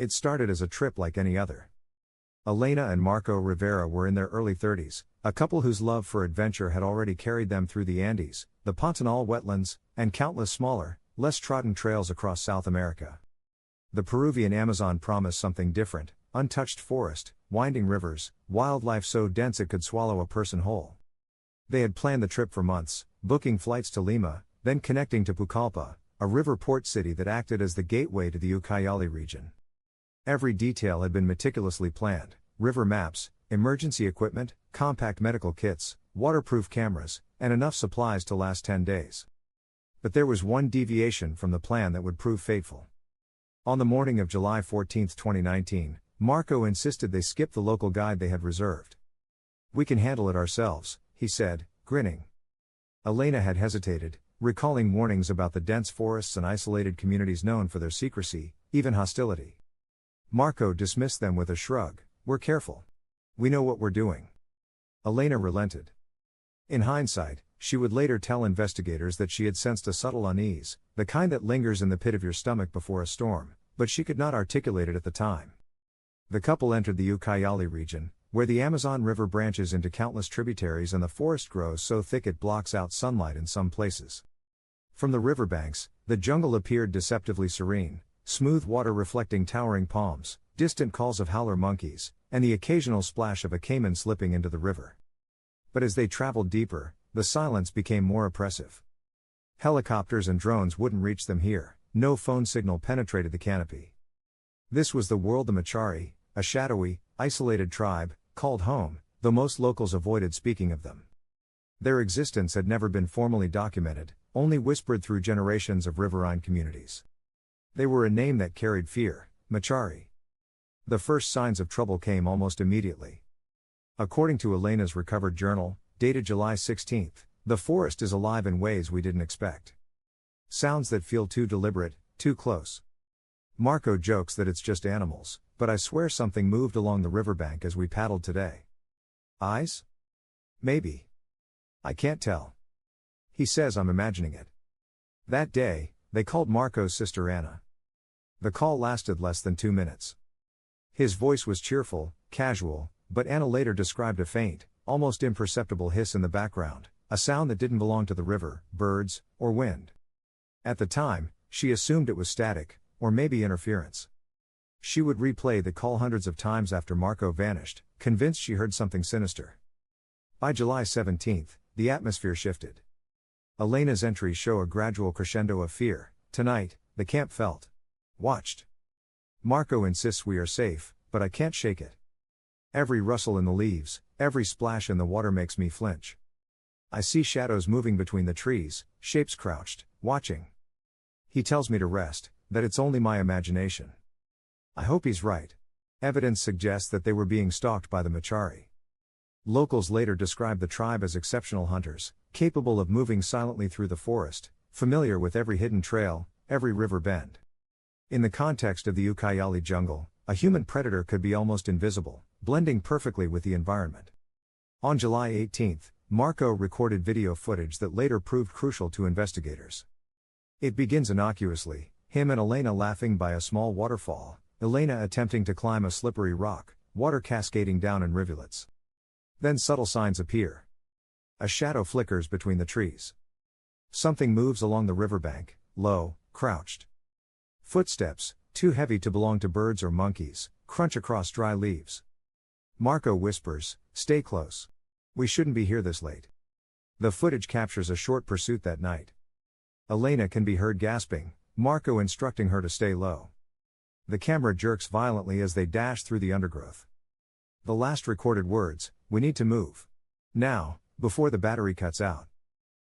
It started as a trip like any other. Elena and Marco Rivera were in their early 30s, a couple whose love for adventure had already carried them through the Andes, the Pantanal wetlands, and countless smaller, less trodden trails across South America. The Peruvian Amazon promised something different: untouched forest, winding rivers, wildlife so dense it could swallow a person whole. They had planned the trip for months, booking flights to Lima, then connecting to Pucallpa, a river port city that acted as the gateway to the Ucayali region. Every detail had been meticulously planned: river maps, emergency equipment, compact medical kits, waterproof cameras, and enough supplies to last 10 days. But there was one deviation from the plan that would prove fateful. On the morning of July 14, 2019, Marco insisted they skip the local guide they had reserved. "We can handle it ourselves," he said, grinning. Elena had hesitated, recalling warnings about the dense forests and isolated communities known for their secrecy, even hostility. Marco dismissed them with a shrug. "We're careful. We know what we're doing." Elena relented. In hindsight, she would later tell investigators that she had sensed a subtle unease, the kind that lingers in the pit of your stomach before a storm, but she could not articulate it at the time. The couple entered the Ucayali region, where the Amazon River branches into countless tributaries and the forest grows so thick it blocks out sunlight in some places. From the riverbanks, the jungle appeared deceptively serene, smooth water reflecting towering palms, distant calls of howler monkeys, and the occasional splash of a caiman slipping into the river. But as they traveled deeper, the silence became more oppressive. Helicopters and drones wouldn't reach them here, no phone signal penetrated the canopy. This was the world the Machari, a shadowy, isolated tribe, called home, though most locals avoided speaking of them. Their existence had never been formally documented, only whispered through generations of riverine communities. They were a name that carried fear: Machari. The first signs of trouble came almost immediately. According to Elena's recovered journal, dated July 16, the forest is alive in ways we didn't expect. Sounds that feel too deliberate, too close. Marco jokes that it's just animals, but I swear something moved along the riverbank as we paddled today. Eyes? Maybe. I can't tell. He says I'm imagining it. That day, they called Marco's sister Anna. The call lasted less than 2 minutes. His voice was cheerful, casual, but Anna later described a faint, almost imperceptible hiss in the background, a sound that didn't belong to the river, birds, or wind. At the time, she assumed it was static, or maybe interference. She would replay the call hundreds of times after Marco vanished, convinced she heard something sinister. By July 17, the atmosphere shifted. Elena's entries show a gradual crescendo of fear. "Tonight, the camp felt watched. Marco insists we are safe, but I can't shake it. Every rustle in the leaves, every splash in the water makes me flinch. I see shadows moving between the trees, shapes crouched, watching. He tells me to rest, that it's only my imagination. I hope he's right." Evidence suggests that they were being stalked by the Machari. Locals later described the tribe as exceptional hunters, capable of moving silently through the forest, familiar with every hidden trail, every river bend. In the context of the Ucayali jungle, a human predator could be almost invisible, blending perfectly with the environment. On July 18, Marco recorded video footage that later proved crucial to investigators. It begins innocuously, him and Elena laughing by a small waterfall, Elena attempting to climb a slippery rock, water cascading down in rivulets. Then subtle signs appear. A shadow flickers between the trees. Something moves along the riverbank, low, crouched. Footsteps, too heavy to belong to birds or monkeys, crunch across dry leaves. Marco whispers, "Stay close. We shouldn't be here this late." The footage captures a short pursuit that night. Elena can be heard gasping, Marco instructing her to stay low. The camera jerks violently as they dash through the undergrowth. The last recorded words: "We need to move. Now, before the battery cuts out."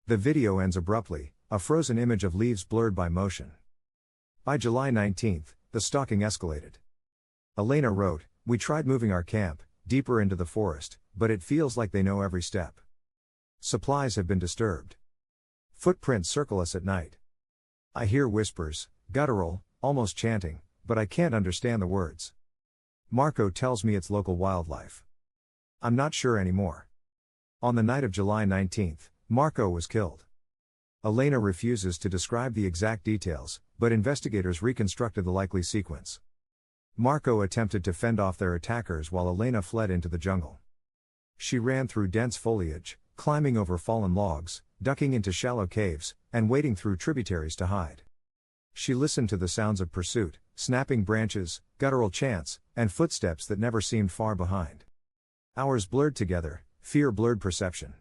The video ends abruptly, a frozen image of leaves blurred by motion. By July 19, the stalking escalated. Elena wrote, "We tried moving our camp deeper into the forest, but it feels like they know every step. Supplies have been disturbed. Footprints circle us at night. I hear whispers, guttural, almost chanting, but I can't understand the words. Marco tells me it's local wildlife. I'm not sure anymore." On the night of July 19, Marco was killed. Elena refuses to describe the exact details, but investigators reconstructed the likely sequence. Marco attempted to fend off their attackers while Elena fled into the jungle. She ran through dense foliage, climbing over fallen logs, ducking into shallow caves, and wading through tributaries to hide. She listened to the sounds of pursuit, snapping branches, guttural chants, and footsteps that never seemed far behind. Hours blurred together, fear blurred perception.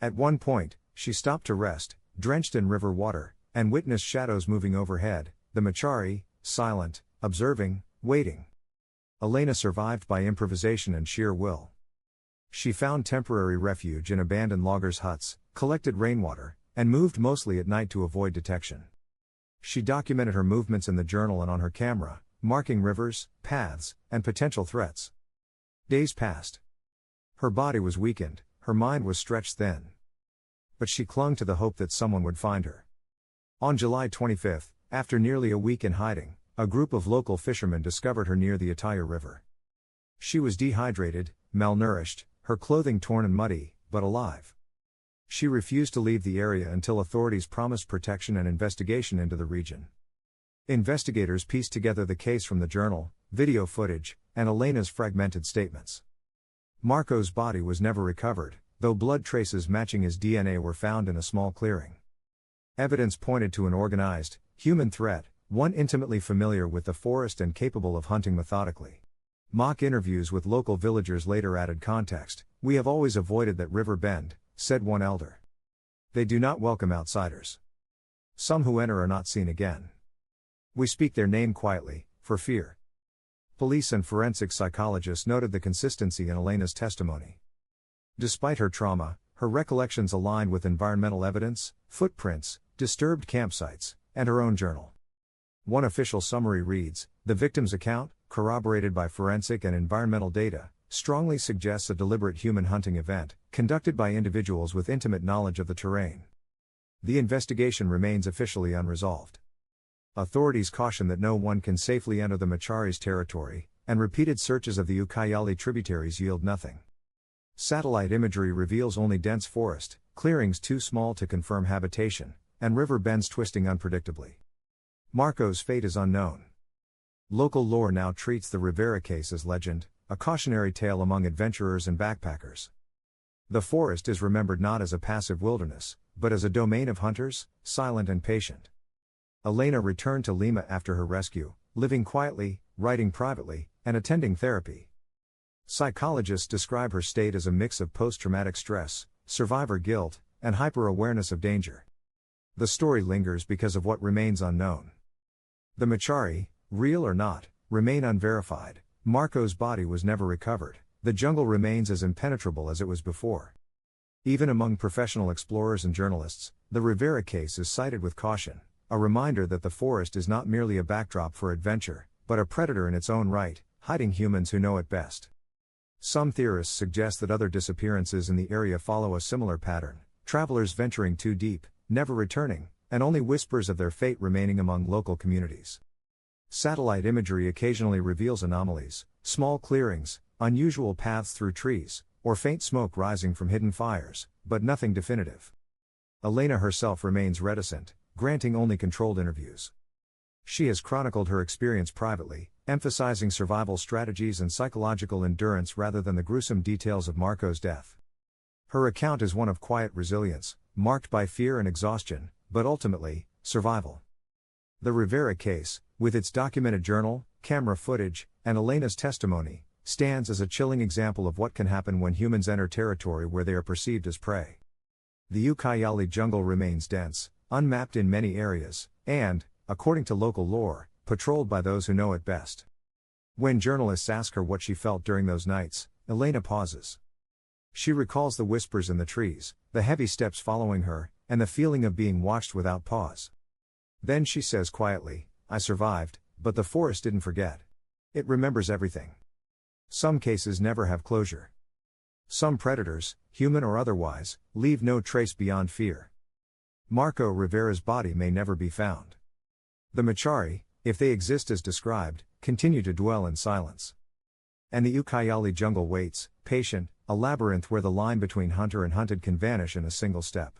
At one point, she stopped to rest, drenched in river water, and witnessed shadows moving overhead, the Machari, silent, observing, waiting. Elena survived by improvisation and sheer will. She found temporary refuge in abandoned loggers' huts, collected rainwater, and moved mostly at night to avoid detection. She documented her movements in the journal and on her camera, marking rivers, paths, and potential threats. Days passed. Her body was weakened, her mind was stretched thin. But she clung to the hope that someone would find her. On July 25, after nearly a week in hiding, a group of local fishermen discovered her near the Ataya River. She was dehydrated, malnourished, her clothing torn and muddy, but alive. She refused to leave the area until authorities promised protection and investigation into the region. Investigators pieced together the case from the journal, video footage, and Elena's fragmented statements. Marco's body was never recovered, though blood traces matching his DNA were found in a small clearing. Evidence pointed to an organized, human threat, one intimately familiar with the forest and capable of hunting methodically. Mock interviews with local villagers later added context. "We have always avoided that river bend," said one elder. "They do not welcome outsiders. Some who enter are not seen again. We speak their name quietly, for fear." Police and forensic psychologists noted the consistency in Elena's testimony. Despite her trauma, her recollections aligned with environmental evidence, footprints, disturbed campsites, and her own journal. One official summary reads, "The victim's account, corroborated by forensic and environmental data, strongly suggests a deliberate human hunting event, conducted by individuals with intimate knowledge of the terrain." The investigation remains officially unresolved. Authorities caution that no one can safely enter the Machari's territory, and repeated searches of the Ucayali tributaries yield nothing. Satellite imagery reveals only dense forest, clearings too small to confirm habitation, and river bends twisting unpredictably. Marco's fate is unknown. Local lore now treats the Rivera case as legend, a cautionary tale among adventurers and backpackers. The forest is remembered not as a passive wilderness, but as a domain of hunters, silent and patient. Elena returned to Lima after her rescue, living quietly, writing privately, and attending therapy. Psychologists describe her state as a mix of post-traumatic stress, survivor guilt, and hyper-awareness of danger. The story lingers because of what remains unknown. The Machari, real or not, remain unverified. Marco's body was never recovered. The jungle remains as impenetrable as it was before. Even among professional explorers and journalists, the Rivera case is cited with caution, a reminder that the forest is not merely a backdrop for adventure, but a predator in its own right, hiding humans who know it best. Some theorists suggest that other disappearances in the area follow a similar pattern, travelers venturing too deep, never returning, and only whispers of their fate remaining among local communities. Satellite imagery occasionally reveals anomalies, small clearings, unusual paths through trees, or faint smoke rising from hidden fires, but nothing definitive. Elena herself remains reticent, granting only controlled interviews. She has chronicled her experience privately, emphasizing survival strategies and psychological endurance rather than the gruesome details of Marco's death. Her account is one of quiet resilience, marked by fear and exhaustion, but ultimately, survival. The Rivera case, with its documented journal, camera footage, and Elena's testimony, stands as a chilling example of what can happen when humans enter territory where they are perceived as prey. The Ucayali jungle remains dense, unmapped in many areas, and, according to local lore, patrolled by those who know it best. When journalists ask her what she felt during those nights, Elena pauses. She recalls the whispers in the trees, the heavy steps following her, and the feeling of being watched without pause. Then she says quietly, "I survived, but the forest didn't forget. It remembers everything." Some cases never have closure. Some predators, human or otherwise, leave no trace beyond fear. Marco Rivera's body may never be found. The Machari, if they exist as described, continue to dwell in silence. And the Ucayali jungle waits, patient, a labyrinth where the line between hunter and hunted can vanish in a single step.